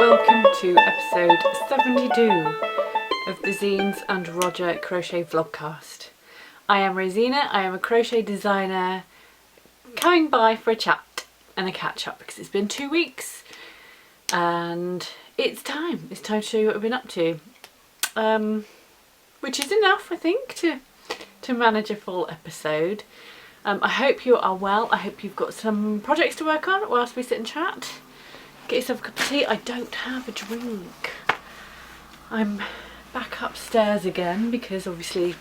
welcome to episode 72 of the Zines and Roger Crochet Vlogcast. I am Rosina, I am a crochet designer coming by for a chat and a catch up because it's been 2 weeks and it's time to show you what I've been up to, which is enough I think to manage a full episode. I hope you are well. I hope you've got some projects to work on whilst we sit and chat. Get yourself a cup of tea. I don't have a drink. I'm back upstairs again because obviously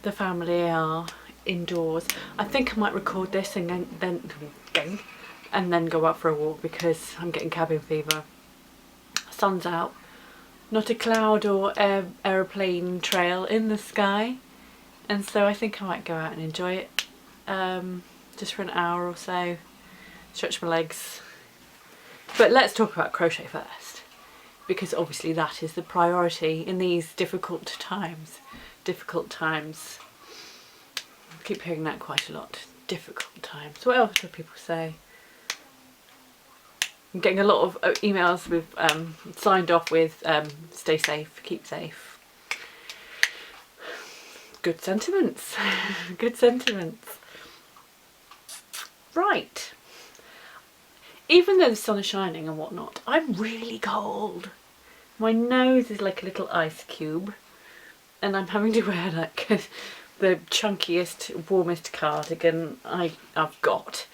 the family are indoors. I think I might record this and then go out for a walk because I'm getting cabin fever. Sun's out, not a cloud or aeroplane trail in the sky, and so I think I might go out and enjoy it just for an hour or so, stretch my legs. But let's talk about crochet first, because obviously that is the priority in these difficult times. I keep hearing that quite a lot. Difficult times. What else do people say? I'm getting a lot of emails with signed off with stay safe, keep safe. Good sentiments. Good sentiments. Right. Even though the sun is shining and whatnot, I'm really cold. My nose is like a little ice cube and I'm having to wear like the chunkiest, warmest cardigan I've got.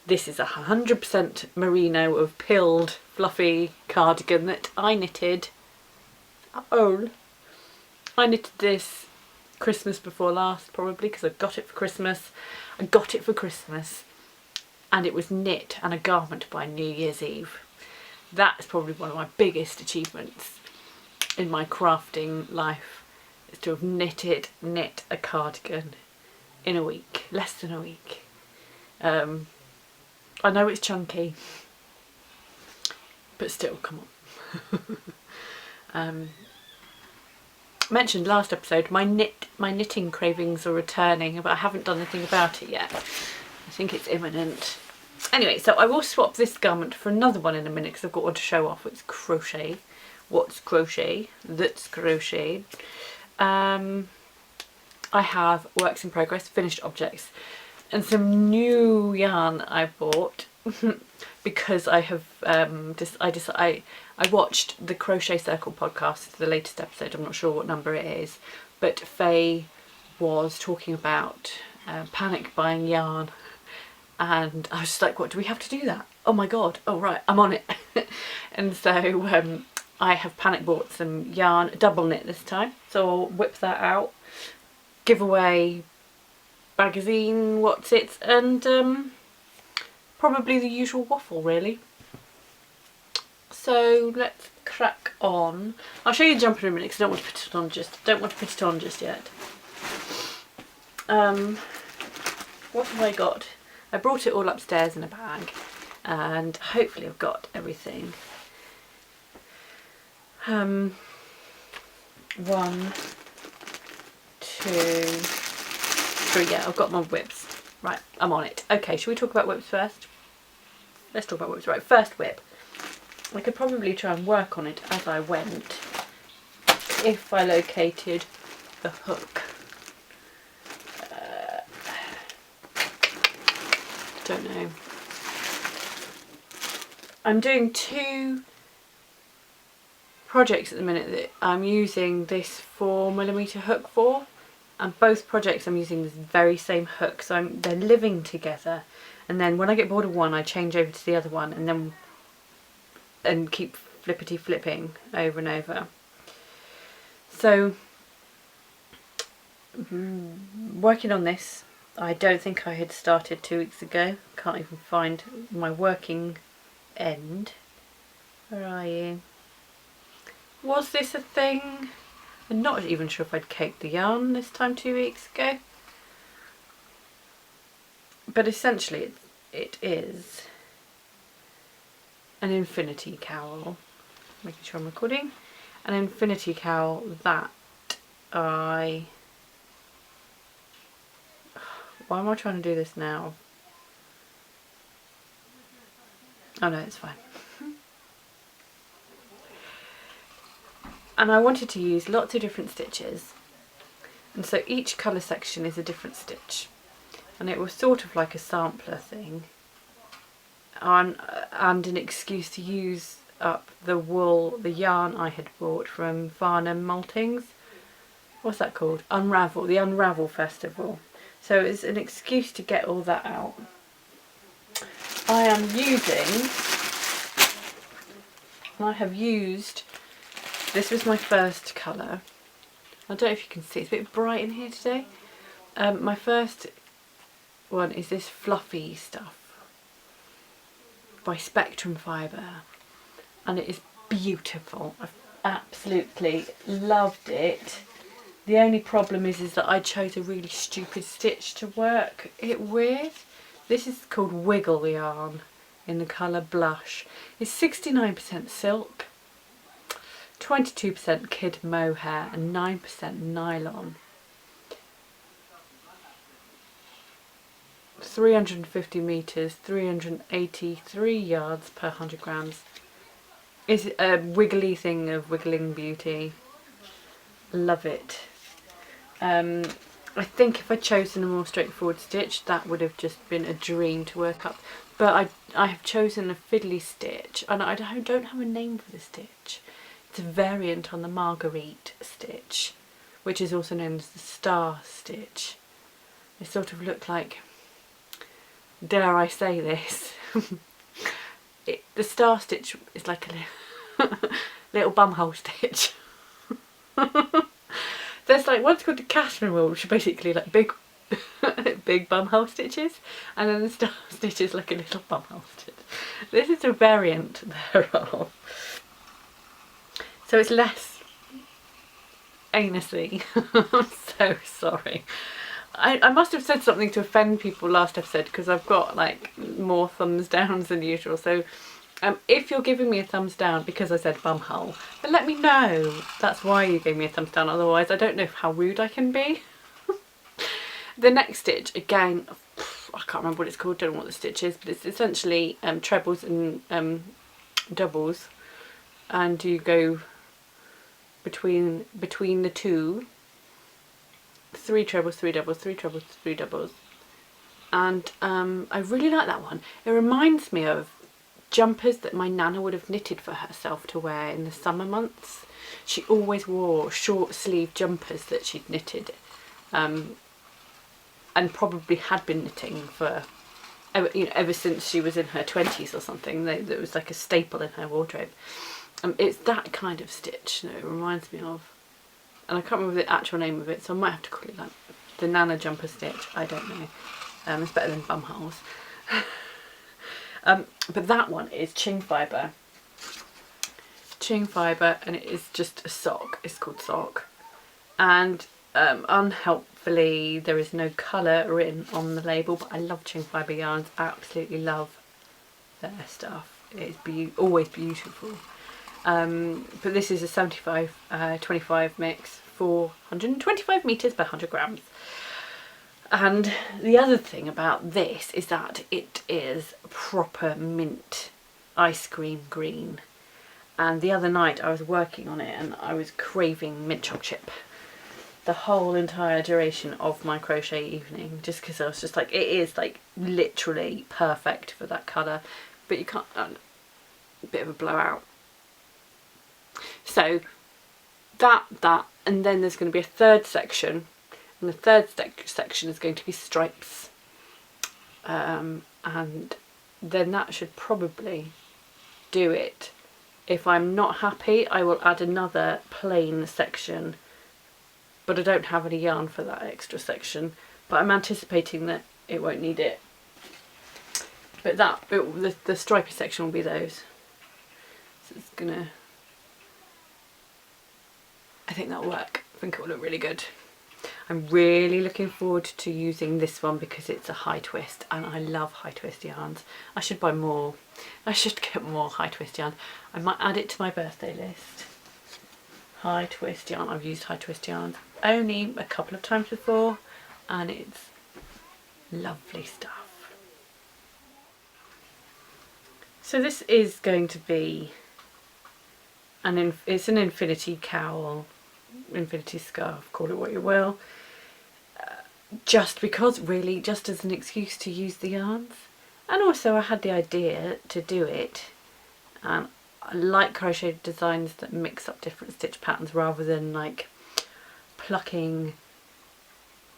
This is 100% merino of pilled, fluffy cardigan that I knitted. I knitted this Christmas before last probably because I got it for Christmas. And it was knit and a garment by New Year's Eve. That's probably one of my biggest achievements in my crafting life, is to have knit a cardigan in a week, less than a week. I know it's chunky, but still, come on. Mentioned last episode, my knitting cravings are returning, but I haven't done anything about it yet. I think it's imminent. Anyway, so I will swap this garment for another one in a minute because I've got one to show off. It's crochet. What's crochet? That's crocheted. I have works in progress, finished objects, and some new yarn I bought because I have I watched the Crochet Circle podcast, the latest episode. I'm not sure what number it is, but Faye was talking about panic buying yarn. And I was just like, what, do we have to do that? Oh my god, oh right, I'm on it. And so I have panic bought some yarn, double knit this time. So I'll whip that out, give away magazine, what's it, and probably the usual waffle really. So let's crack on. I'll show you the jumper in a minute because I don't want to put it on just yet. What have I got? I brought it all upstairs in a bag and hopefully I've got everything. 1, 2, 3, yeah, I've got my whips. Right, I'm on it. Okay, shall we talk about whips first? Let's talk about whips. Right, first whip. I could probably try and work on it as I went if I located the hook. Don't know. I'm doing 2 projects at the minute that I'm using this 4mm hook for, and both projects I'm using this very same hook, so they're living together, and then when I get bored of one I change over to the other one and keep flipping over and over. So working on this. I don't think I had started 2 weeks ago. Can't even find my working end. Where are you? Was this a thing? I'm not even sure if I'd caked the yarn this time 2 weeks ago. But essentially it is an infinity cowl. Making sure I'm recording. An infinity cowl that why am I trying to do this now? Oh no, it's fine. And I wanted to use lots of different stitches, and so each colour section is a different stitch, and it was sort of like a sampler thing, and an excuse to use up the wool, the yarn I had bought from Farnham Maltings. What's that called? Unravel, the Unravel Festival. So it's an excuse to get all that out. I have used, this was my first colour. I don't know if you can see, it's a bit bright in here today. My first one is this fluffy stuff by Spectrum Fibre, and it is beautiful. I've absolutely loved it. The only problem is that I chose a really stupid stitch to work it with. This is called Wiggle yarn in the colour Blush. It's 69% silk, 22% kid mohair and 9% nylon. 350 metres, 383 yards per 100 grams. It's a wiggly thing of wiggling beauty. Love it. I think if I'd chosen a more straightforward stitch, that would have just been a dream to work up. But I have chosen a fiddly stitch, and I don't have a name for the stitch. It's a variant on the Marguerite stitch, which is also known as the star stitch. They sort of look like, dare I say this, the star stitch is like a little bumhole stitch. There's like one's called the Catherine wheel, which are basically like big big bumhole stitches, and then the star stitch is like a little bumhole stitch. This is a variant thereof. So it's less anusy. I'm so sorry. I must have said something to offend people last episode, because I've got like more thumbs downs than usual. So if you're giving me a thumbs down because I said bumhole, then let me know. That's why you gave me a thumbs down. Otherwise, I don't know how rude I can be. The next stitch, again, I can't remember what it's called. Don't know what the stitch is, but it's essentially trebles and doubles, and you go between the two. 3 trebles, 3 doubles, 3 trebles, 3 doubles, and I really like that one. It reminds me of jumpers that my nana would have knitted for herself to wear in the summer months. She always wore short sleeve jumpers that she'd knitted, and probably had been knitting for ever since she was in her 20s or something. It was like a staple in her wardrobe. It's that kind of stitch that it reminds me of. And I can't remember the actual name of it, so I might have to call it like the Nana jumper stitch. I don't know. It's better than bumholes. But that one is Ching Fibre. Ching Fibre, and it is just a sock. It's called Sock. And unhelpfully, there is no colour written on the label, but I love Ching Fibre yarns. I absolutely love their stuff. It's always beautiful. But this is a 75-25 mix, 425 metres per 100 grams. And the other thing about this is that it is proper mint ice cream green. And the other night I was working on it and I was craving mint chocolate chip the whole entire duration of my crochet evening, just because I was just like, it is like literally perfect for that colour, but you can't, a bit of a blowout. So that, and then there's going to be a third section, and the third section is going to be stripes, and then that should probably do it. If I'm not happy, I will add another plain section, but I don't have any yarn for that extra section, but I'm anticipating that it won't need it. But the stripy section will be those. So it's gonna, I think that'll work. I think it will look really good. I'm really looking forward to using this one because it's a high twist, and I love high twist yarns. I should buy more. I should get more high twist yarn. I might add it to my birthday list. High twist yarn. I've used high twist yarns only a couple of times before, and it's lovely stuff. So this is going to be it's an infinity cowl, infinity scarf, call it what you will. Just because, really, just as an excuse to use the yarns. And also I had the idea to do it. I like crochet designs that mix up different stitch patterns rather than like plucking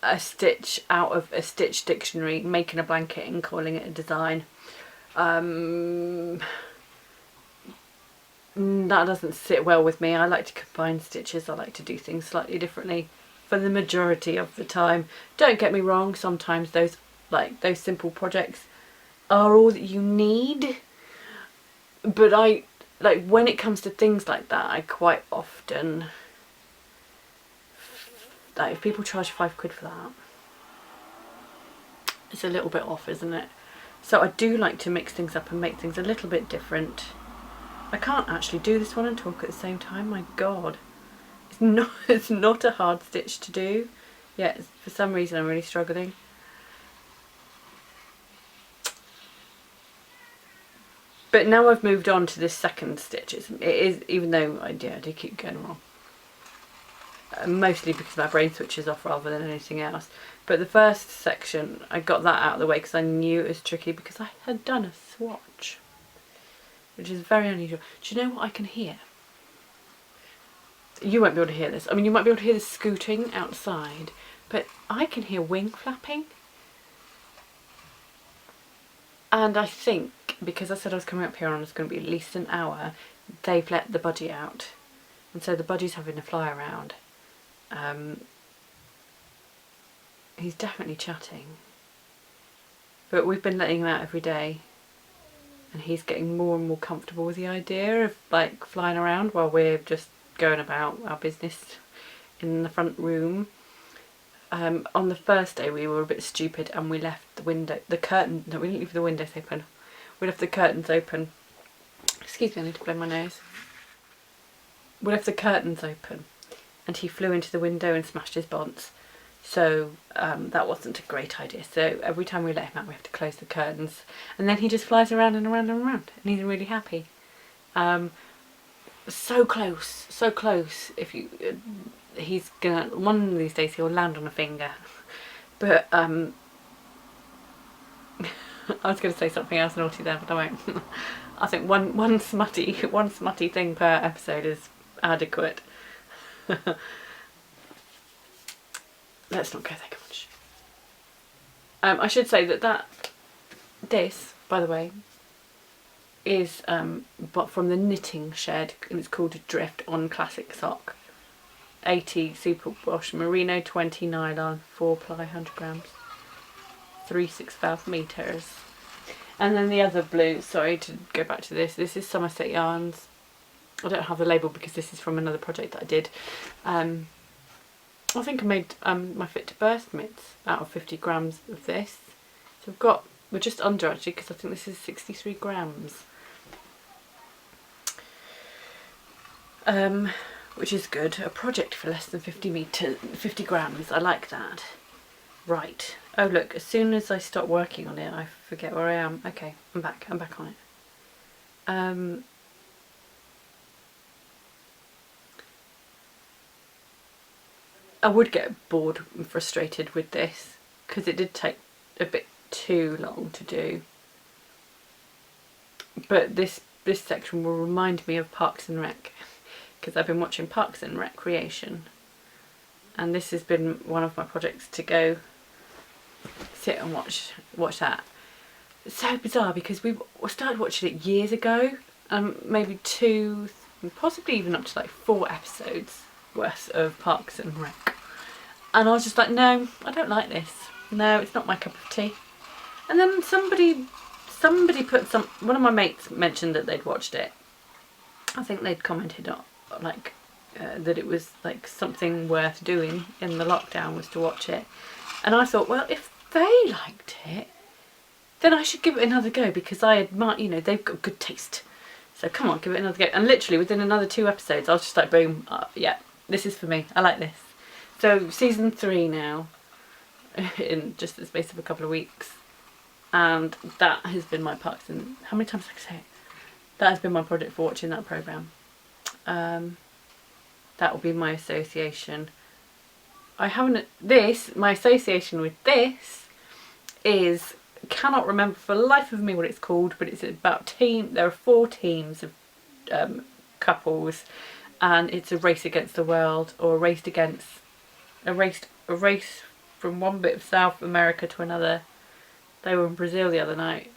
a stitch out of a stitch dictionary, making a blanket and calling it a design. That doesn't sit well with me. I like to combine stitches. I like to do things slightly differently for the majority of the time. Don't get me wrong, sometimes those simple projects are all that you need, but when it comes to things like that, I quite often, like, if people charge £5 for that, it's a little bit off, isn't it? So I do like to mix things up and make things a little bit different. I can't actually do this one and talk at the same time, my god. It's not a hard stitch to do. Yeah, for some reason I'm really struggling. But now I've moved on to this second stitch. It is, even though I do keep going wrong. Mostly because my brain switches off rather than anything else. But the first section, I got that out of the way because I knew it was tricky because I had done a swatch, which is very unusual. Do you know what I can hear? You won't be able to hear this. I mean, you might be able to hear the scooting outside, but I can hear wing flapping. And I think, because I said I was coming up here and it was going to be at least an hour, they've let the budgie out. And so the budgie's having to fly around. He's definitely chatting. But we've been letting him out every day. And he's getting more and more comfortable with the idea of like flying around while we're just going about our business in the front room. On the first day we were a bit stupid and we left the window, we didn't leave the windows open. We left the curtains open. Excuse me, I need to blow my nose. We left the curtains open and he flew into the window and smashed his bonds. So that wasn't a great idea. So every time we let him out we have to close the curtains. And then he just flies around and around and around and he's really happy. So close, so close. If you, he's gonna, one of these days he'll land on a finger. But I was going to say something else naughty there, but I won't. I think one smutty thing per episode is adequate. Let's not go there much. I should say this, by the way, is but from the Knitting Shed, and it's called Drift on Classic Sock. 80 superwash merino, 20 nylon, 4-ply, 100 grams, 3/6 meters. And then the other blue, sorry to go back to this is Somerset Yarns. I don't have the label because this is from another project that I did. I think I made my Fit to Burst mitts out of 50 grams of this. So we're just under actually because I think this is 63 grams. Which is good. A project for less than 50 grams. I like that. Right. Oh look, as soon as I stop working on it, I forget where I am. Okay, I'm back on it. I would get bored and frustrated with this because it did take a bit too long to do. But this section will remind me of Parks and Rec because I've been watching Parks and Recreation, and this has been one of my projects to go sit and watch that. It's so bizarre because we started watching it years ago, maybe 2, possibly even up to like 4 episodes worth of Parks and Rec, and I was just like, no, I don't like this. No, it's not my cup of tea. And then somebody put one of my mates mentioned that they'd watched it. I think they'd commented on like that it was like something worth doing in the lockdown was to watch it, and I thought, well, if they liked it then I should give it another go because I admire, you know, they've got good taste, so come on, give it another go. And literally within another 2 episodes I was just like, boom, yeah, this is for me, I like this. So season 3 now in just the space of a couple of weeks, and that has been my Parks and, how many times did I say it? That has been my project for watching that programme. That will be my association. My association with this is, cannot remember for the life of me what it's called, but it's about there are 4 teams of couples, and it's a race against the world, or a race from one bit of South America to another. They were in Brazil the other night,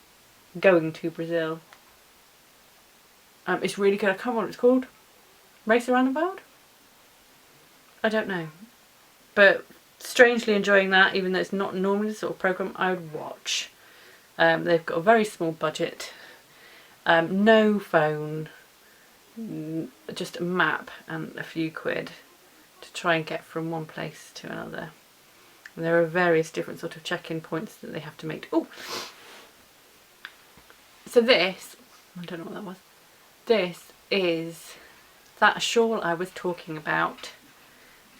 going to Brazil. It's really good. I can't remember what it's called. Race Around the World? I don't know. But strangely enjoying that, even though it's not normally the sort of programme I would watch. They've got a very small budget. No phone. Just a map and a few quid to try and get from one place to another. And there are various different sort of check-in points that they have to make. Oh! So this, I don't know what that was. This is that shawl I was talking about.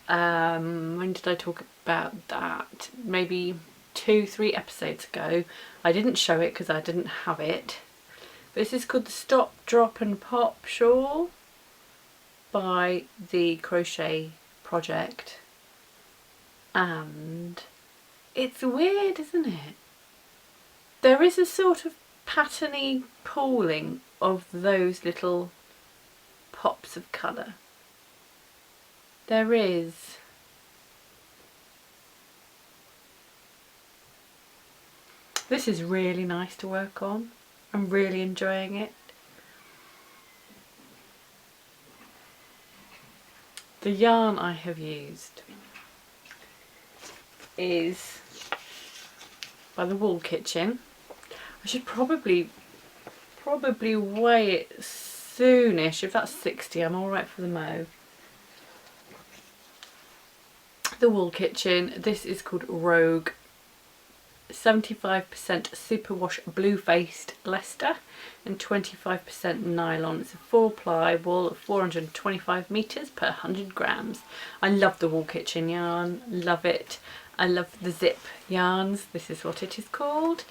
When did I talk about that? Maybe 2-3 episodes ago. I didn't show it because I didn't have it. This is called the Stop, Drop and Pop shawl by the Crochet project. And it's weird, isn't it? There is a sort of patterny pooling of those little pops of colour. There is. This is really nice to work on. I'm really enjoying it. The yarn I have used is by the Wool Kitchen. I should probably weigh it soonish. If that's 60, I'm alright for the mow. The Wool Kitchen. This is called Rogue. 75% superwash blue-faced Leicester and 25% nylon. It's a 4-ply wool of 425 metres per 100 grams. I love the Wool Kitchen yarn, love it. I love the zip yarns, this is what it is called.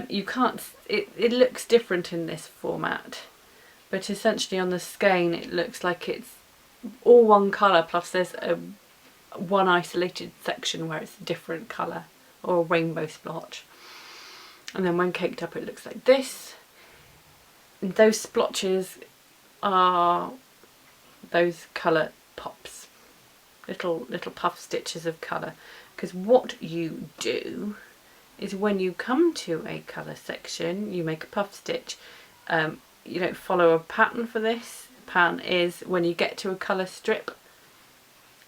You can't, it looks different in this format, but essentially on the skein it looks like it's all one colour, plus there's one isolated section where it's a different colour, or a rainbow splotch, and then when caked up it looks like this. And those splotches are those colour pops, little puff stitches of colour, because what you do is when you come to a colour section you make a puff stitch. You don't follow a pattern for this. The pattern is when you get to a colour strip,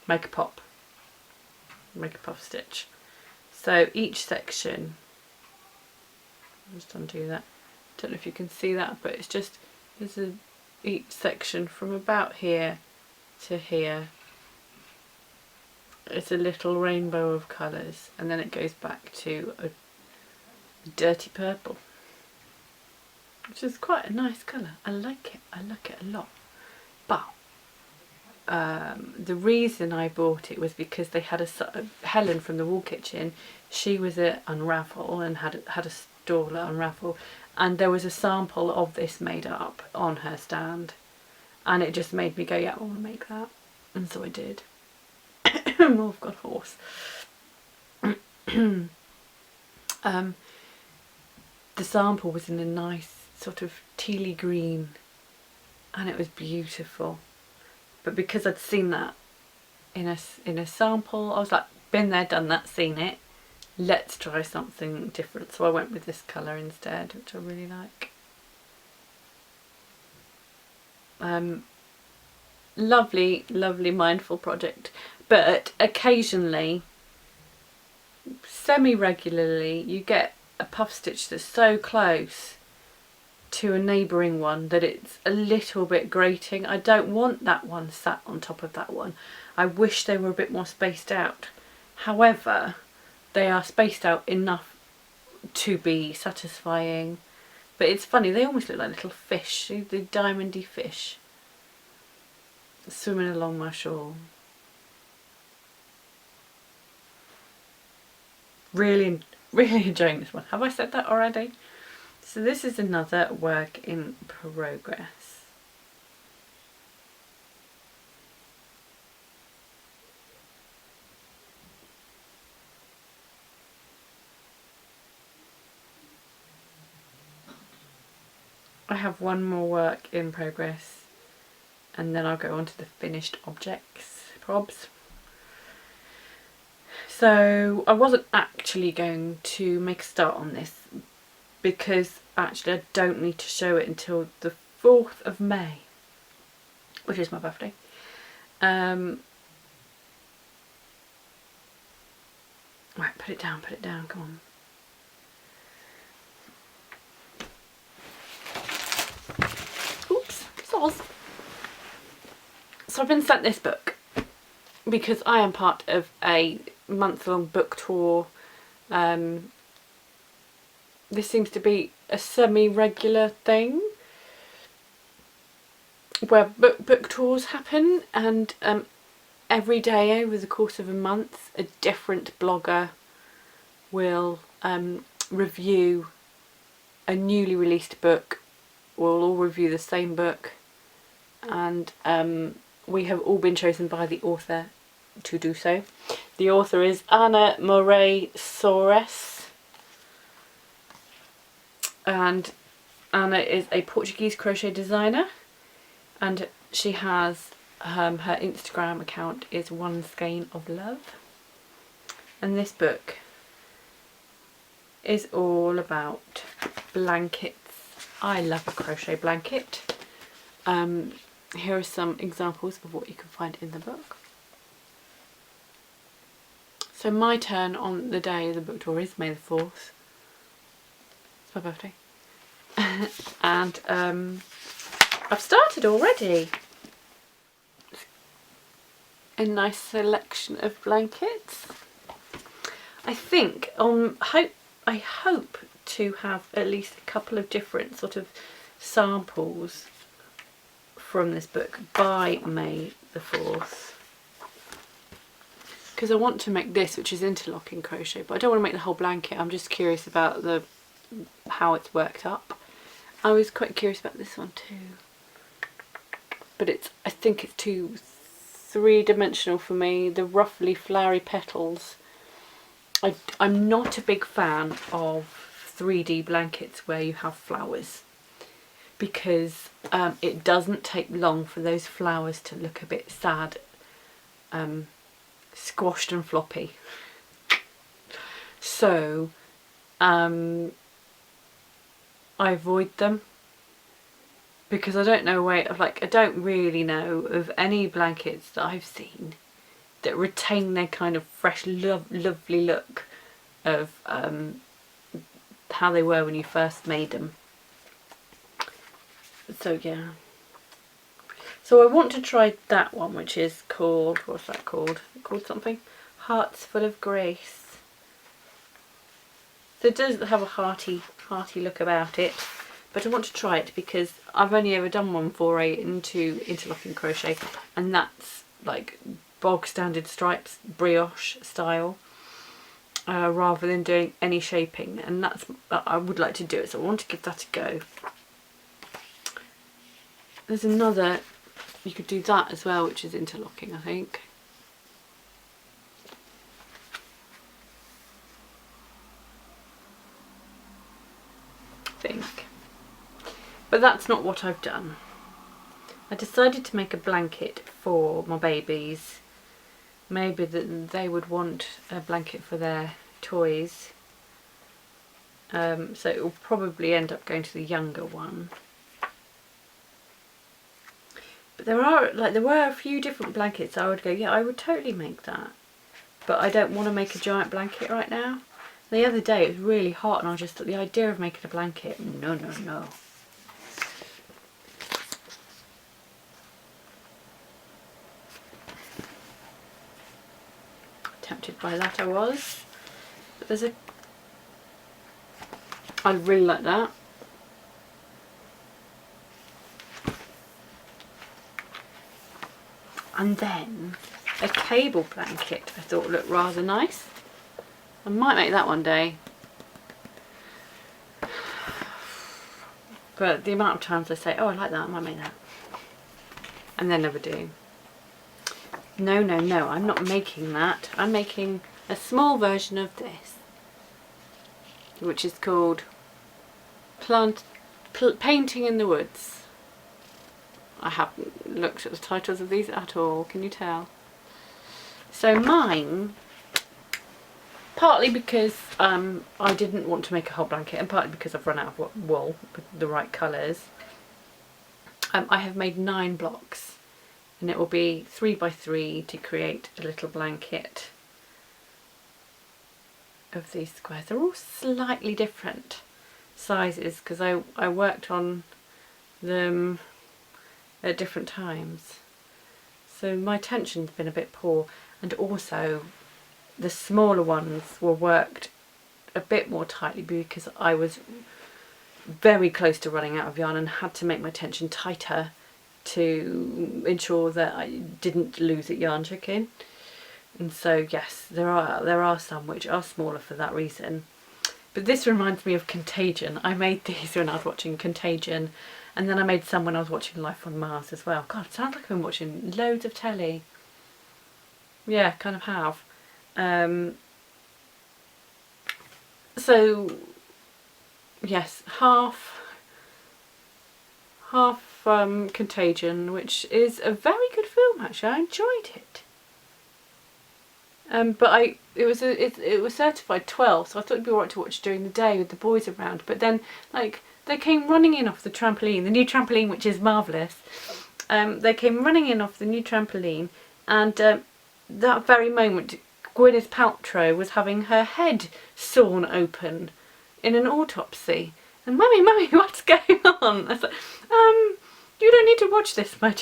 make a pop, make a puff stitch. So each section, I'll just undo that, don't know if you can see that, but it's just, each section from about here to here, it's a little rainbow of colours, and then it goes back to a dirty purple, which is quite a nice colour. I like it a lot. But the reason I bought it was because they had Helen from the Wool Kitchen, she was at Unravel and had a stall at Unravel, and there was a sample of this made up on her stand, and it just made me go, yeah, I want to make that, and so I did. Oh, I've got a horse. The sample was in a nice sort of tealy green, and it was beautiful. But because I'd seen that in a sample, I was like, been there, done that, seen it. Let's try something different. So I went with this colour instead, which I really like. Lovely, lovely mindful project. But occasionally, semi-regularly, you get a puff stitch that's so close to a neighbouring one that it's a little bit grating. I don't want that one sat on top of that one. I wish they were a bit more spaced out. However, they are spaced out enough to be satisfying. But it's funny, they almost look like little fish, the diamondy fish swimming along my shawl. Really, really enjoying this one. Have I said that already? So this is another work in progress. I have one more work in progress and then I'll go on to the finished objects, probs. So I wasn't actually going to make a start on this because actually I don't need to show it until the 4th of May, which is my birthday. Right, put it down, come on. Oops, soz. So I've been sent this book because I am part of a month-long book tour. This seems to be a semi-regular thing where book tours happen, and every day over the course of a month a different blogger will review a newly released book. We'll all review the same book, and we have all been chosen by the author to do so. The author is Ana Moray Soares, and Ana is a Portuguese crochet designer, and she has her Instagram account is One Skein of Love, and this book is all about blankets. I love a crochet blanket. Here are some examples of what you can find in the book. So my turn on the day of the book tour is May the 4th. It's my birthday. And I've started already. A nice selection of blankets. I think I hope to have at least a couple of different sort of samples from this book by May the 4th. Because I want to make this, which is interlocking crochet, but I don't want to make the whole blanket. I'm just curious about how it's worked up. I was quite curious about this one too, but I think it's too three-dimensional for me. The roughly flowery petals. I'm not a big fan of 3D blankets where you have flowers, because it doesn't take long for those flowers to look a bit sad, squashed and floppy. So I avoid them, because I don't know I don't really know of any blankets that I've seen that retain their kind of fresh, lovely look of how they were when you first made them. So yeah. So I want to try that one, which is called, what's that called? Called something? Hearts Full of Grace. So it does have a hearty look about it, but I want to try it because I've only ever done one foray into interlocking crochet, and that's like bog standard stripes, brioche style, rather than doing any shaping, and I would like to do it, so I want to give that a go. There's another, you could do that as well, which is interlocking, I think. But that's not what I've done. I decided to make a blanket for my babies. Maybe that they would want a blanket for their toys. So it will probably end up going to the younger one. But there were a few different blankets I would go, yeah, I would totally make that. But I don't want to make a giant blanket right now. The other day it was really hot and I just thought the idea of making a blanket, no. Tempted by that I was. But I really like that. And then a cable blanket I thought looked rather nice. I might make that one day. But the amount of times I say, oh, I like that, I might make that, and then never do. No, I'm not making that. I'm making a small version of this, which is called Plant Painting in the Woods. I haven't looked at the titles of these at all, can you tell? So mine, partly because I didn't want to make a whole blanket, and partly because I've run out of wool with the right colours, I have made 9 blocks, and it will be 3 by 3 to create a little blanket of these squares. They're all slightly different sizes because I worked on them at different times, so my tension's been a bit poor, and also the smaller ones were worked a bit more tightly because I was very close to running out of yarn and had to make my tension tighter to ensure that I didn't lose at yarn tricking. And so yes, there are some which are smaller for that reason. But this reminds me of Contagion. I made these when I was watching Contagion, and then I made some when I was watching Life on Mars as well. God, it sounds like I've been watching loads of telly. Yeah, kind of have. So yes, half Contagion, which is a very good film actually. I enjoyed it. But it was certified 12, so I thought it'd be alright to watch during the day with the boys around. But then, like, they came running in off the trampoline, the new trampoline, which is marvellous. They came running in off the new trampoline, and that very moment, Gwyneth Paltrow was having her head sawn open in an autopsy. And mummy, what's going on? I was like, you don't need to watch this, my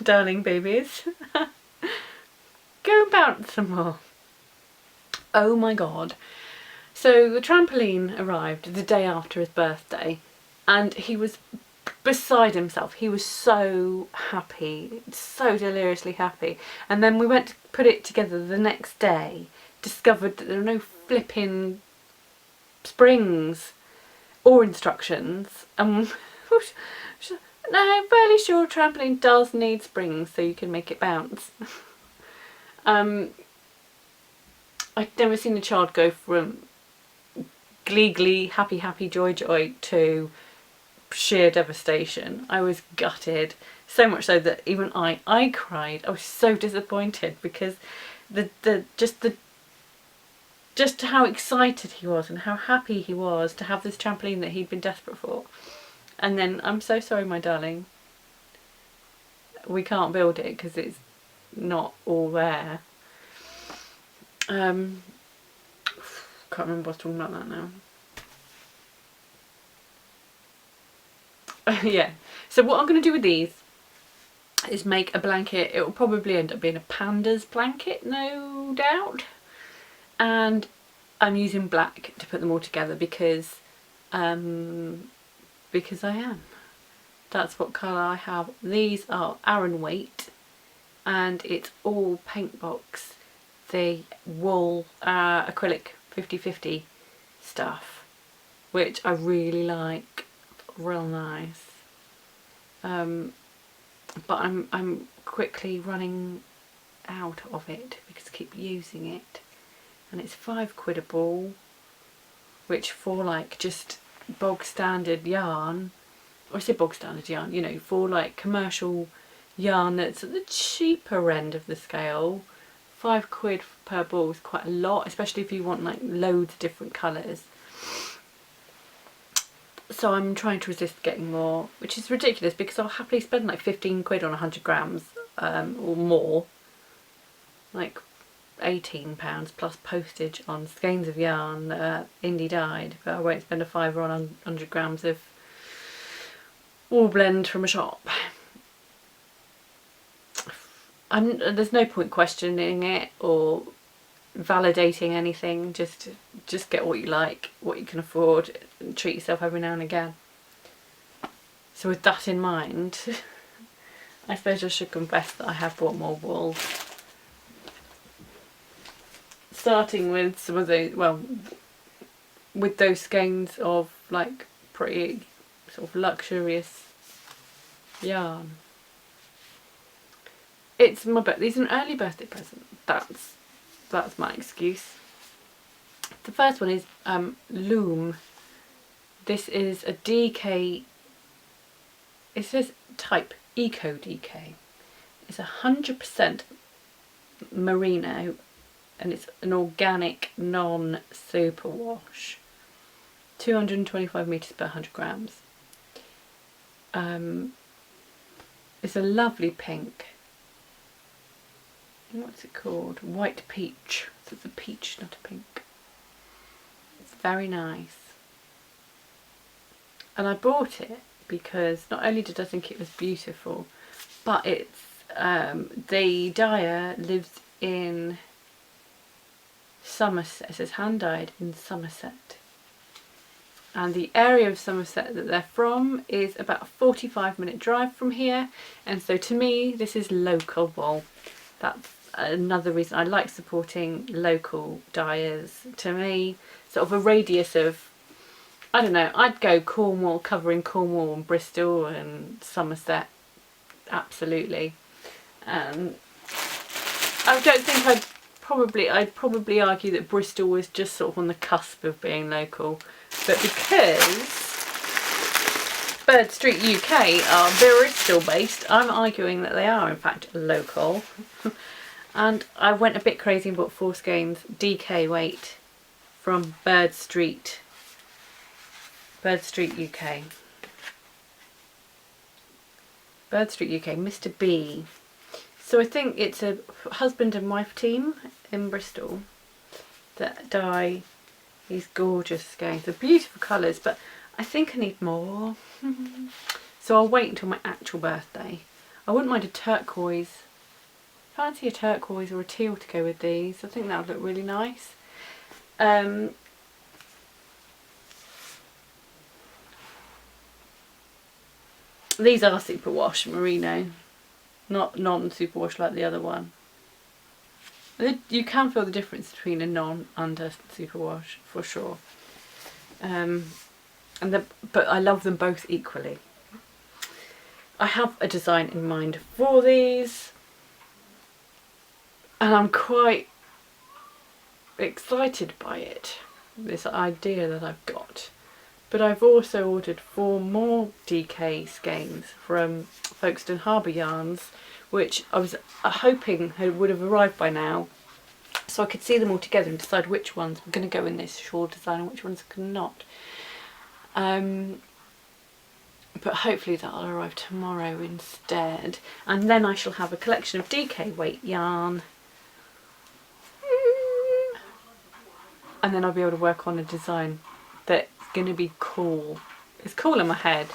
darling babies. Go about some more. Oh my god. So the trampoline arrived the day after his birthday, and he was beside himself. He was so happy, so deliriously happy. And then we went to put it together the next day, discovered that there are no flipping springs or instructions. No, fairly sure trampoline does need springs so you can make it bounce. I'd never seen a child go from glee, happy, joy to sheer devastation. I was gutted, so much so that even I cried. I was so disappointed because just how excited he was and how happy he was to have this trampoline that he'd been desperate for. And then, I'm so sorry, my darling, we can't build it because it's not all there. Can't remember what I was talking about that now. Yeah, so what I'm going to do with these is make a blanket. It will probably end up being a panda's blanket, no doubt. And I'm using black to put them all together because I am. That's what colour I have. These are Aran weight, and it's all Paintbox, the wool acrylic 50/50 stuff, which I really like, real nice. But I'm quickly running out of it because I keep using it, and it's £5 a ball, which for like just bog standard yarn, or I say bog standard yarn, you know, for like commercial yarn that's at the cheaper end of the scale, £5 per ball is quite a lot, especially if you want like loads of different colours. So I'm trying to resist getting more, which is ridiculous because I'll happily spend like £15 on 100 grams or more, like £18 plus postage on skeins of yarn indie dyed, but I won't spend a £5 on 100 grams of wool blend from a shop. There's no point questioning it or validating anything. Just get what you like, what you can afford, and treat yourself every now and again. So with that in mind, I suppose I should confess that I have bought more wool. Starting with some of those, well, with those skeins of like pretty sort of luxurious yarn. It's my these are an early birthday present. That's my excuse. The first one is Loom. This is a DK it says type Eco DK. It's 100% merino and it's an organic non-superwash. 225 metres per 100 grams. It's a lovely pink. What's it called? White peach. So it's a peach, not a pink. It's very nice. And I bought it because not only did I think it was beautiful, but it's the dyer lives in Somerset. It says hand dyed in Somerset. And the area of Somerset that they're from is about a 45-minute drive from here. And so to me, this is local wool. That's another reason I like supporting local dyers. To me, sort of a radius of, I don't know, I'd go Cornwall, covering Cornwall and Bristol and Somerset. Absolutely. I don't think I'd probably argue that Bristol was just sort of on the cusp of being local. But because birdseed UK are Bristol based, I'm arguing that they are in fact local. And I went a bit crazy and bought 4 skeins DK weight from birdseed UK. birdseed UK, Mr. B. So I think it's a husband and wife team in Bristol that dye these gorgeous skeins. They're beautiful colours, but I think I need more. So I'll wait until my actual birthday. I wouldn't mind a turquoise. Fancy a turquoise or a teal to go with these. I think that would look really nice. These are superwash merino, not non-superwash like the other one. You can feel the difference between a non and a superwash for sure. But I love them both equally. I have a design in mind for these, and I'm quite excited by it, this idea that I've got. But I've also ordered 4 more DK skeins from Folkestone Harbour Yarns, which I was hoping would have arrived by now, so I could see them all together and decide which ones were going to go in this shawl design and which ones could not. But hopefully that'll arrive tomorrow instead, and then I shall have a collection of DK weight yarn, and then I'll be able to work on a design that's going to be cool. It's cool in my head.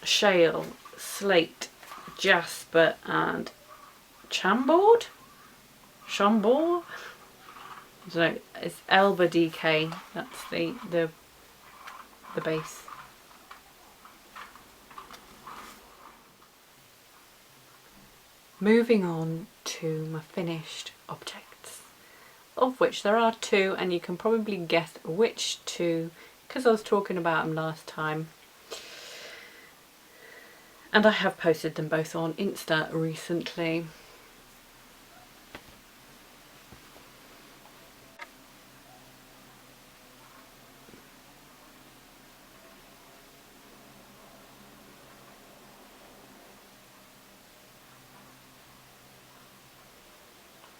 Shale, slate, jasper and chambord? Chambord? I don't know, it's Elba DK, that's the base. Moving on to my finished objects, of which there are 2, and you can probably guess which 2 because I was talking about them last time. And I have posted them both on Insta recently.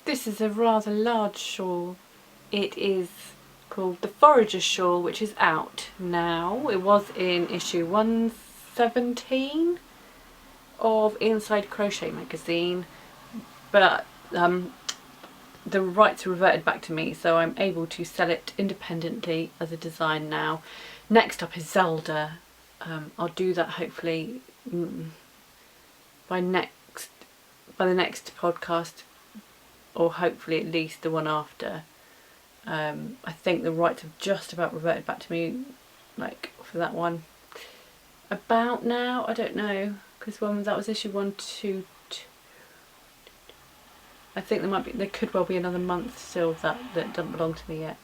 This is a rather large shawl. It is called the Forager Shawl, which is out now. It was in issue 117 of Inside Crochet magazine, but the rights reverted back to me, so I'm able to sell it independently as a design now. Next up is Zelda. I'll do that hopefully by the next podcast, or hopefully at least the one after. I think the rights have just about reverted back to me, like for that one. About now, I don't know, because that was issue 122. I think there could well be another month still of that doesn't belong to me yet.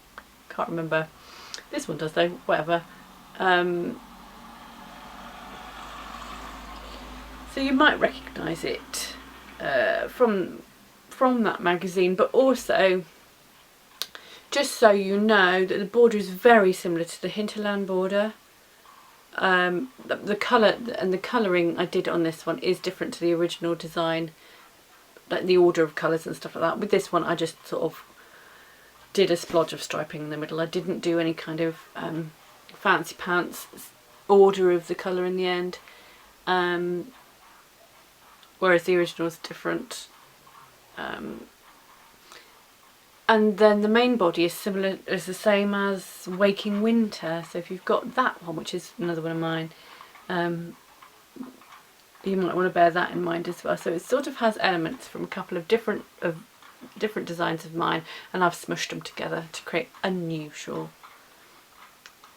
Can't remember. This one does though. Whatever. So you might recognise it from that magazine, but also just so you know that the border is very similar to the Hinterland border. the colour and the colouring I did on this one is different to the original design, like the order of colours and stuff like that. With this one I just sort of did a splodge of striping in the middle. I didn't do any kind of fancy pants order of the colour in the end, whereas the original is different. And then the main body is similar, is the same as Waking Winter. So if you've got that one, which is another one of mine, you might want to bear that in mind as well. So it sort of has elements from a couple of different designs of mine, and I've smushed them together to create a new shawl.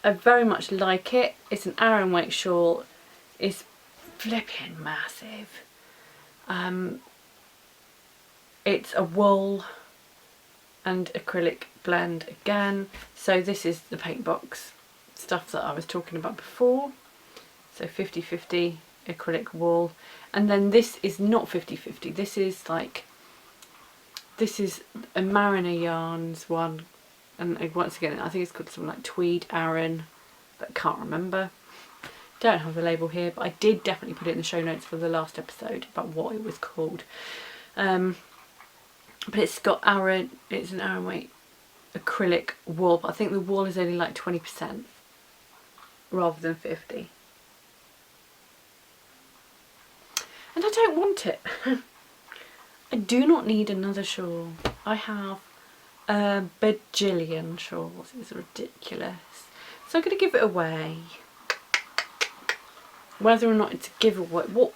I very much like it. It's an Aran weight shawl. It's flipping massive. It's a wool and acrylic blend again. So this is the paint box stuff that I was talking about before. So 50-50 acrylic wool. And then this is not 50-50. This is like, this is a Mariner Yarns one. And once again, I think it's called something like Tweed Aran, but I can't remember. Don't have the label here, but I did definitely put it in the show notes for the last episode about what it was called. But it's got Aran, it's an Aran weight acrylic wool, but I think the wool is only like 20% rather than 50. And I don't want it. I do not need another shawl. I have a bajillion shawls. It's ridiculous. So I'm going to give it away. Whether or not it's a giveaway, what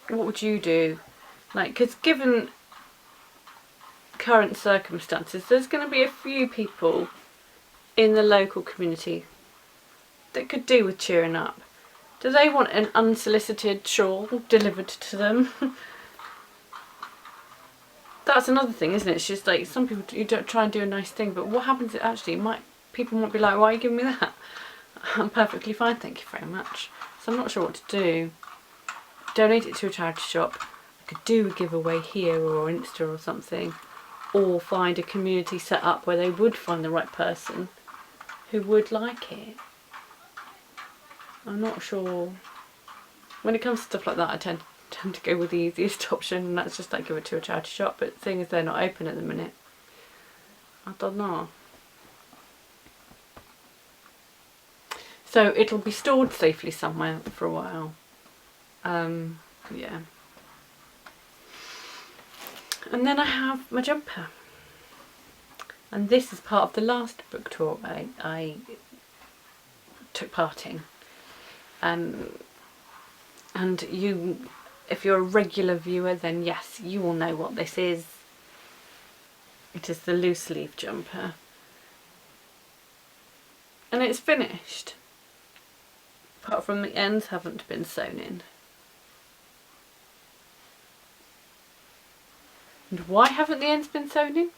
would you do? Like, because given current circumstances, there's going to be a few people in the local community that could do with cheering up. Do they want an unsolicited shawl delivered to them? That's another thing, isn't it? It's just like, some people, you don't try and do a nice thing, but what happens actually, people might be like, why are you giving me that? I'm perfectly fine, thank you very much. So I'm not sure what to do. Donate it to a charity shop. I could do a giveaway here or Insta or something. Or find a community set up where they would find the right person who would like it. I'm not sure. When it comes to stuff like that, I tend to go with the easiest option, and that's just like give it to a charity shop. But the thing is, they're not open at the minute. I don't know. So it'll be stored safely somewhere for a while. Yeah. And then I have my jumper. And this is part of the last book tour I took part in. And you, if you're a regular viewer, then yes, you will know what this is. It is the loose sleeve jumper. And it's finished. Apart from the ends haven't been sewn in. And why haven't the ends been sewn in?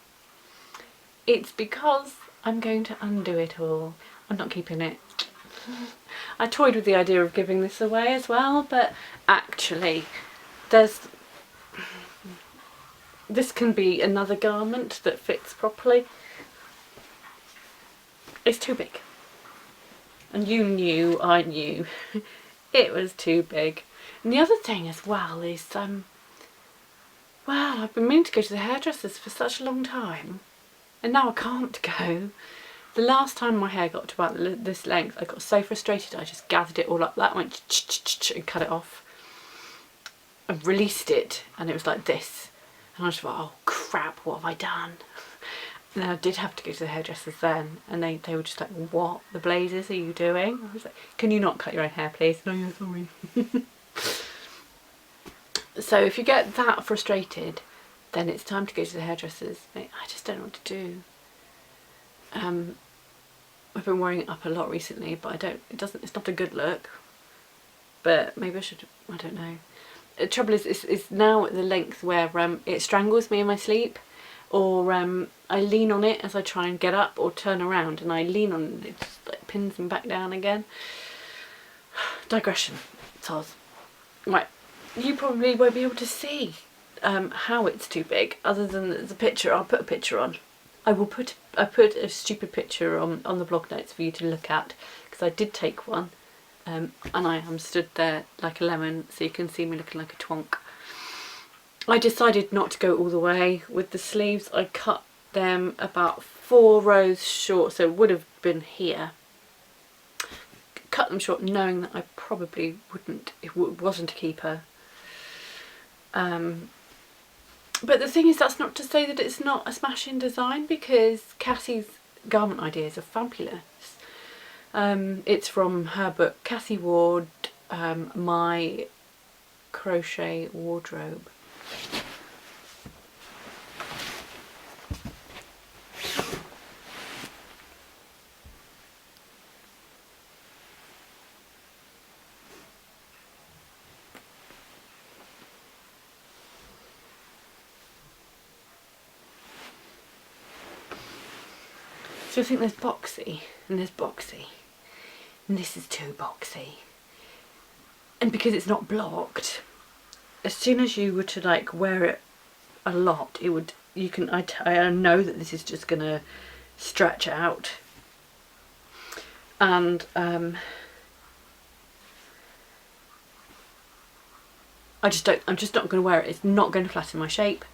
It's because I'm going to undo it all. I'm not keeping it. I toyed with the idea of giving this away as well, but actually this can be another garment that fits properly. It's too big. And you knew, I knew, it was too big. And the other thing as well is, well, I've been meaning to go to the hairdressers for such a long time, and now I can't go. The last time my hair got to about this length, I got so frustrated I just gathered it all up. That went and cut it off. I released it and it was like this. And I was like, oh crap, what have I done? And then I did have to go to the hairdressers then, and they were just like, what the blazes are you doing? I was like, can you not cut your own hair please? No, you're sorry. So if you get that frustrated, then it's time to go to the hairdressers. I just don't know what to do. I've been wearing it up a lot recently, but it's not a good look. But maybe I should, I don't know. The trouble is, it's now at the length where it strangles me in my sleep, or I lean on it as I try and get up or turn around, and I lean on it and it just like pins me back down again. Digression. Soz. Right, you probably won't be able to see how it's too big, other than the picture. I'll put a picture on. I put a stupid picture on the blog notes for you to look at, because I did take one and I am stood there like a lemon, so you can see me looking like a twonk. I decided not to go all the way with the sleeves. I cut them about 4 rows short, so it would have been here. Cut them short knowing that I probably wouldn't, it wasn't a keeper. But the thing is, that's not to say that it's not a smashing design, because Cassie's garment ideas are fabulous. It's from her book, Cassie Ward, My Crochet Wardrobe. So I think there's boxy, and there's boxy, and this is too boxy. And because it's not blocked, as soon as you were to like wear it a lot, it would, you can, I know that this is just gonna stretch out. And I'm just not gonna wear it. It's not gonna flatten my shape.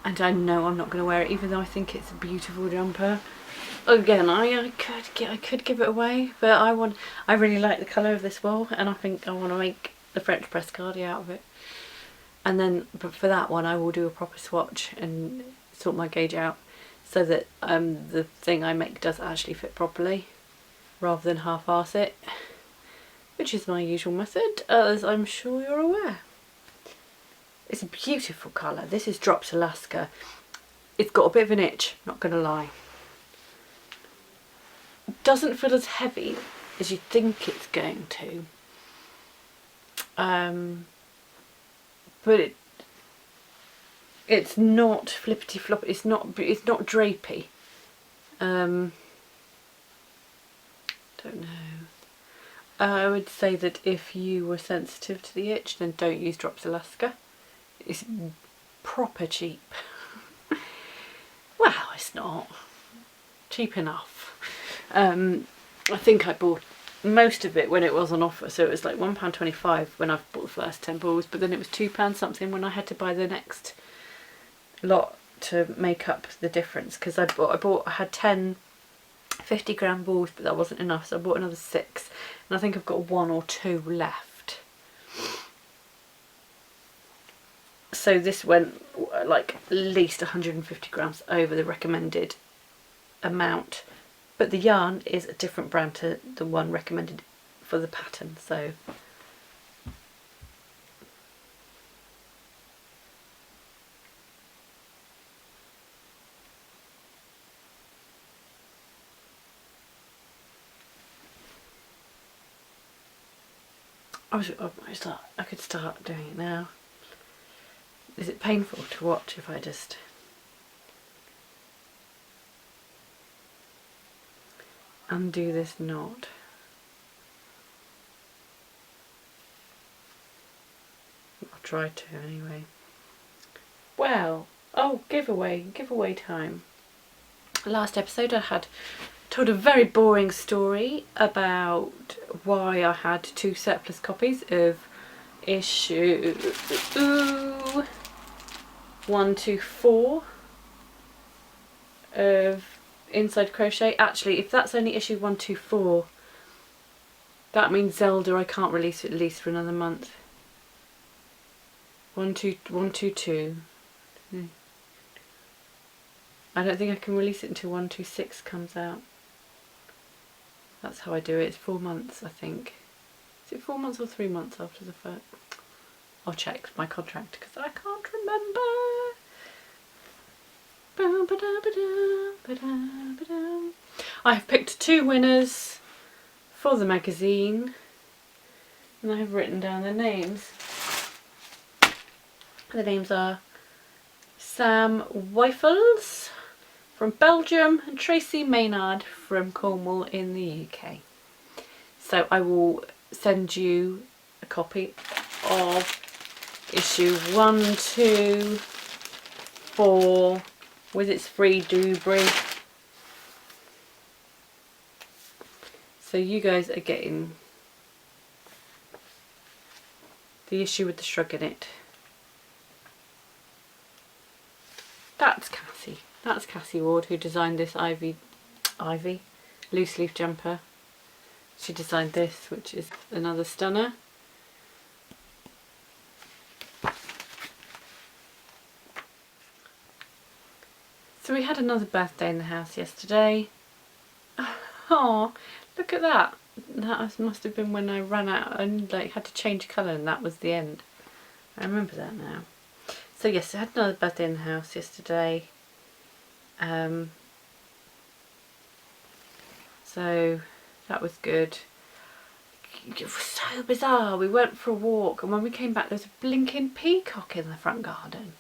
And I know I'm not going to wear it, even though I think it's a beautiful jumper. Again, I could give it away, but I really like the colour of this wool, and I think I want to make the French press cardi out of it. And then, but for that one, I will do a proper swatch and sort my gauge out, so that the thing I make does actually fit properly, rather than half-arse it, which is my usual method, as I'm sure you're aware. It's a beautiful colour. This is Drops Alaska. It's got a bit of an itch, not going to lie. It doesn't feel as heavy as you think it's going to. But it's not flippity flop. It's not drapey. Don't know. I would say that if you were sensitive to the itch, then don't use Drops Alaska. It's proper cheap. Well, it's not cheap enough. I think I bought most of it when it was on offer, so it was like £1.25 when I bought the first 10 balls, but then it was £2 something when I had to buy the next lot to make up the difference, because I had 10 50-gram balls, but that wasn't enough, so I bought another 6, and I think I've got 1 or 2 left. So this went like at least 150 grams over the recommended amount, but the yarn is a different brand to the one recommended for the pattern, so I could start doing it now. Is it painful to watch if I just undo this knot? I'll try to anyway. Well, oh, giveaway time. Last episode I had told a very boring story about why I had 2 surplus copies of issue 124 of Inside Crochet. Actually, if that's only issue 124, that means Zelda I can't release it at least for another month. 122. I don't think I can release it until 126 comes out. That's how I do it. It's 4 months, I think. Is it 4 months or 3 months after the first? I'll check my contract because I can't remember. I have picked 2 winners for the magazine, and I have written down their names. The names are Sam Weifels from Belgium and Tracy Maynard from Cornwall in the UK. So I will send you a copy of issue 124 with its free doobry. So you guys are getting the issue with the shrug in it. That's Cassie. That's Cassie Ward, who designed this ivy loose leaf jumper. She designed this, which is another stunner. So we had another birthday in the house yesterday. Oh, look at that. That must have been when I ran out and like had to change colour, and that was the end. I remember that now. So yes, I had another birthday in the house yesterday. So that was good. It was so bizarre. We went for a walk, and when we came back there was a blinking peacock in the front garden.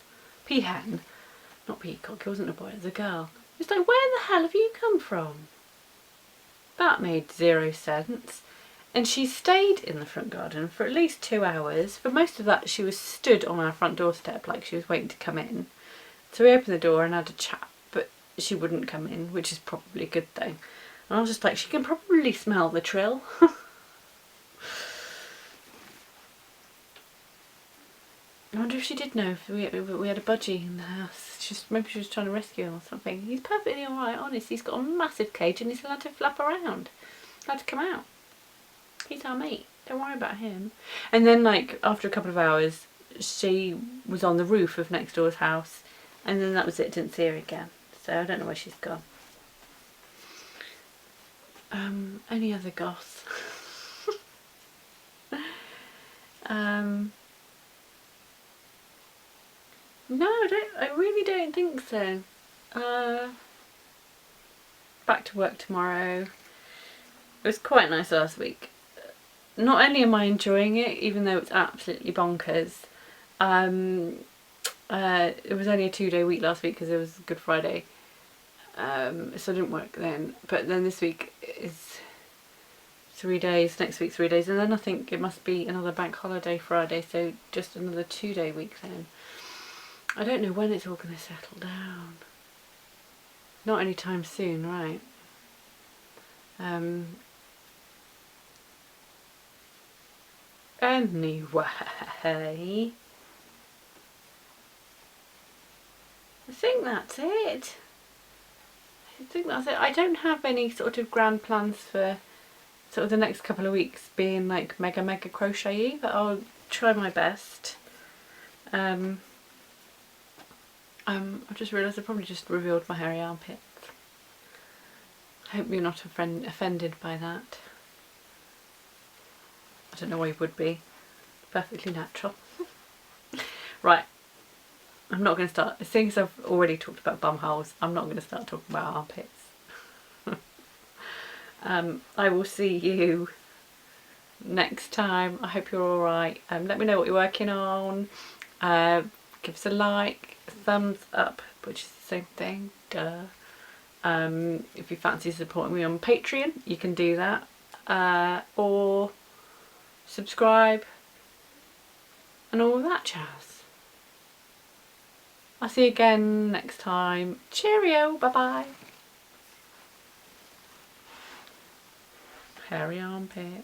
Peahen. Not peacock, it wasn't a boy, it was a girl. It's like, where the hell have you come from? That made 0 sense. And she stayed in the front garden for at least 2 hours. For most of that she was stood on our front doorstep like she was waiting to come in. So we opened the door and had a chat, but she wouldn't come in, which is probably a good thing. And I was just like, she can probably smell the Trill. I wonder if she did know if we had a budgie in the house. Maybe she was trying to rescue him or something. He's perfectly alright, honest. He's got a massive cage and he's allowed to flap around. Allowed to come out. He's our mate. Don't worry about him. And then, like, after a couple of hours, she was on the roof of next door's house, and then that was it. Didn't see her again. So I don't know where she's gone. Any other goss? No, I really don't think so. Back to work tomorrow. It was quite nice last week. Not only am I enjoying it, even though it's absolutely bonkers. It was only a 2-day week last week because it was Good Friday. So I didn't work then. But then this week is 3 days, next week 3 days, and then I think it must be another bank holiday Friday, so just another 2-day week then. I don't know when it's all going to settle down. Not anytime soon, right? Anyway, I think that's it. I don't have any sort of grand plans for sort of the next couple of weeks being like mega crochet-y, but I'll try my best. I've just realised I probably just revealed my hairy armpits. I hope you're not offended by that. I don't know why you would be. Perfectly natural. Right. I'm not going to start. Seeing as I've already talked about bum holes, I'm not going to start talking about armpits. I will see you next time. I hope you're alright. Let me know what you're working on. Give us a like, a thumbs up, which is the same thing, duh. If you fancy supporting me on Patreon, you can do that, or subscribe and all that jazz. I'll see you again next time. Cheerio, bye bye. Hairy armpit.